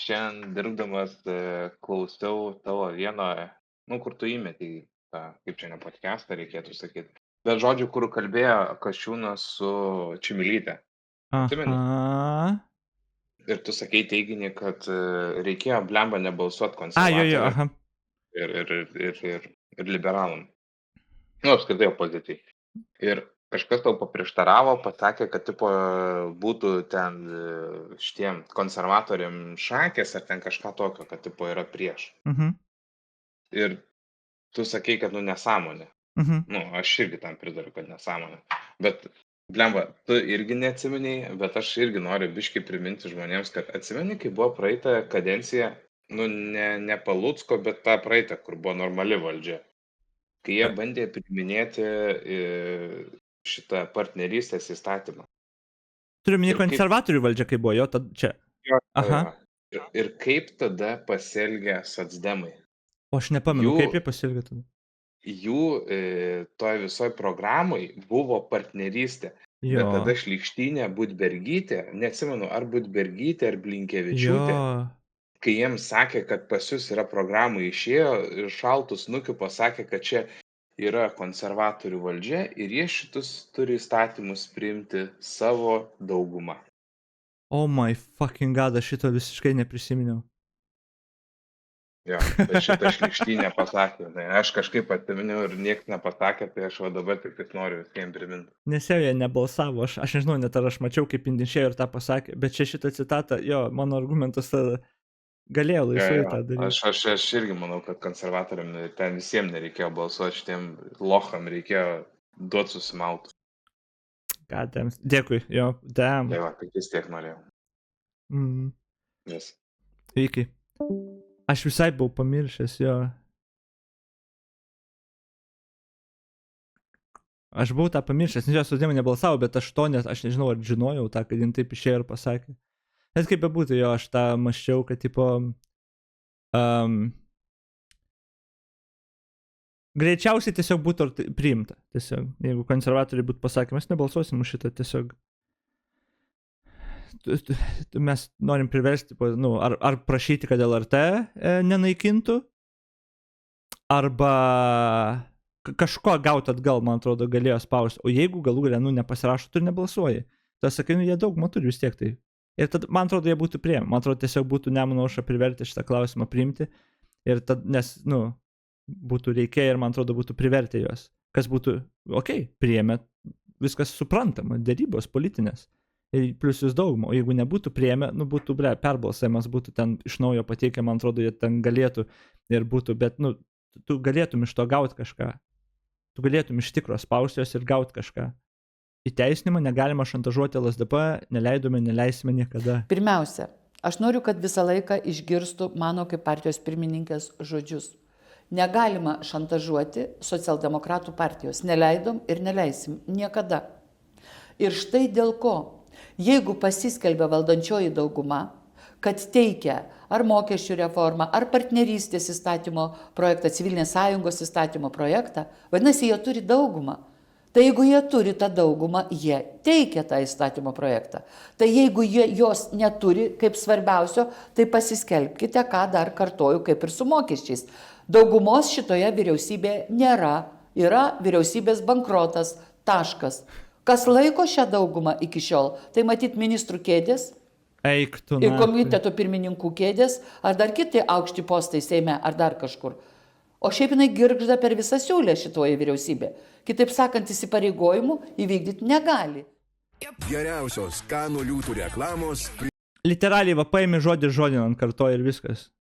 šiandien dirbdamas klausiau tavo vieno, kur tu įmetei tą, kaip čia ne podcastą reikėtų sakyti, bet žodžiu, kur kalbėjo Kasčiūnas su Čimilyte. Atsimeni? Aha. Ir tu sakei teiginį, kad reikėjo blemba nebalsuoti Jo, konservatoriam aha. ir liberalam. Apskritai opozicijai. Ir kažkas tau paprieštaravo, pasakė, kad tipo būtų ten šitiem konservatoriam šakės ar ten kažką tokio, kad tipo yra prieš. Ir tu sakei, kad nesąmonė. Aš irgi tam pridariu, kad nesąmonė. Bet, blemba, tu irgi neatsiminiai, bet aš irgi noriu biškai priminti žmonėms, kad atsimeni, kai buvo praeitą kadenciją, ne Palucko, bet tą praeitą, kur buvo normali valdžia. Kai jie bandė priminėti šitą partnerystės įstatymą. Turiu minėti konservatorių valdžią, kai buvo jo, tad čia. Aha. Ir kaip tada pasielgė socdemai? O aš nepamenu, kaip jie pasielgė tada. Jų toj visoj programai buvo partnerystė. Bet tada Šlykštynė Budbergytė, neatsimenu, ar Budbergytė, ar Blinkevičiūtė, kai jiems sakė, kad pas jūs yra programų išėjo, šaltų snukių pasakė, kad čia yra konservatorių valdžia ir jie šitus turi įstatymus priimti savo daugumą. Oh my fucking god, aš šito visiškai neprisiminiau. Jo, bet šitą Šlykštynė pasakė. Aš kažkaip atsiminiau ir niekas nepasakė, tai aš dabar tik noriu visiems priminti. Nes jau jie nebalsavo, aš nežinau, net ar aš mačiau, kaip Indinšėjo ir tą pasakė, bet čia šitą citatą, jo, mano argumentas galėjo laisvai tą daryti. Aš irgi manau, kad konservatoriam ten visiems nereikėjo balsuoti, šitiem locham reikėjo duoti susimautų. Godams. Dėkui, jo, damn. Tai va, tai vis tiek norėjau. Yes. Iki. Aš visai buvau pamiršęs, jo. Aš buvau tą pamiršęs, nes jos sodėmą nebalsavo, bet aš nežinau, ar žinojau tą, kad jin taip išėjo ir pasakė. Bet kaip bebūtų, jo, aš tą mąsčiau, kad tipo... greičiausiai tiesiog būtų priimta. Tiesiog, jeigu konservatoriai būtų pasakė, mes nebalsuosim už šitą, tiesiog... Mes norim priversti, ar prašyti, kad LRT nenaikintų, arba kažko gauti atgal, man atrodo, galėjo spausti. O jeigu galų galę, nepasirašo, tu ir nebalsuoji. Tai sakai, jie daugumą turi vis tiek tai. Ir tada, man atrodo, jie būtų priėmę. Man atrodo, tiesiog būtų Nemuno aušra privertę šitą klausimą priimti. Ir tada, nes, būtų reikėję ir, man atrodo, būtų privertę juos. Kas būtų, priėmė, viskas suprantama, dėrybos politinės. Ir plius jūs daugumą. O jeigu nebūtų priėmę, būtų, perbalsavimas būtų ten iš naujo pateikę, man atrodo, jie ten galėtų ir būtų, bet, tu galėtum iš to gauti kažką. Tu galėtum iš tikro spausti jos ir gauti kažką. Įteisinimą negalima šantažuoti LSDP, neleidome, neleisime niekada. Pirmiausia, aš noriu, kad visą laiką išgirstų mano kaip partijos pirmininkės žodžius. Negalima šantažuoti socialdemokratų partijos. Neleidom ir neleisim. Niekada. Ir štai dėl ko. Jeigu pasiskelbia valdančioji dauguma, kad teikia ar mokesčių reformą, ar partnerystės įstatymo projektą, civilinės sąjungos įstatymo projektą, vadinasi, jie turi daugumą. Tai jeigu jie turi tą daugumą, jie teikia tą įstatymo projektą. Tai jeigu jie jos neturi kaip svarbiausio, tai pasiskelbkite, ką dar kartoju, kaip ir su mokesčiais. Daugumos šitoje vyriausybėje nėra. Yra vyriausybės bankrotas. Taškas. Kas laiko šią daugumą iki šiol, tai matyt ministrų kėdės ir komiteto pirmininkų kėdės, ar dar kiti aukšti postai Seime, ar dar kažkur. O šiaip jinai girgžda per visą siūlę šitoje vyriausybė. Kitaip sakant, įsipareigojimų įvykdyti negali. Geriausios Skanų liūtų reklamos. Literaliai paėmė žodį ant karto ir viskas.